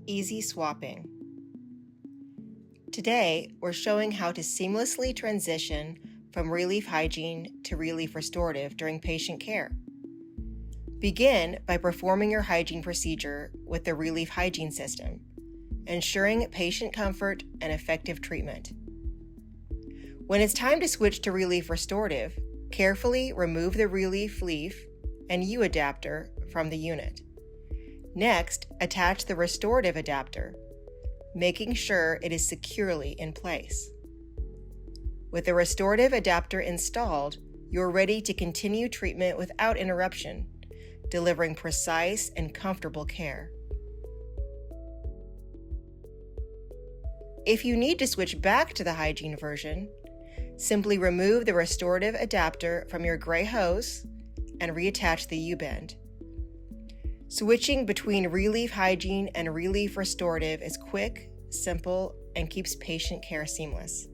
Easy swapping. Today, we're showing how to seamlessly transition from ReLeaf Hygiene to ReLeaf Restorative during patient care. Begin by performing your hygiene procedure with the ReLeaf Hygiene system, ensuring patient comfort and effective treatment. When it's time to switch to ReLeaf Restorative, carefully remove the ReLeaf leaf and U adapter from the unit. Next, attach the restorative adapter, making sure it is securely in place. With the restorative adapter installed, you're ready to continue treatment without interruption, delivering precise and comfortable care. If you need to switch back to the hygiene version, simply remove the restorative adapter from your gray hose and reattach the U-bend. Switching between ReLeaf Hygiene and ReLeaf Restorative is quick, simple, and keeps patient care seamless.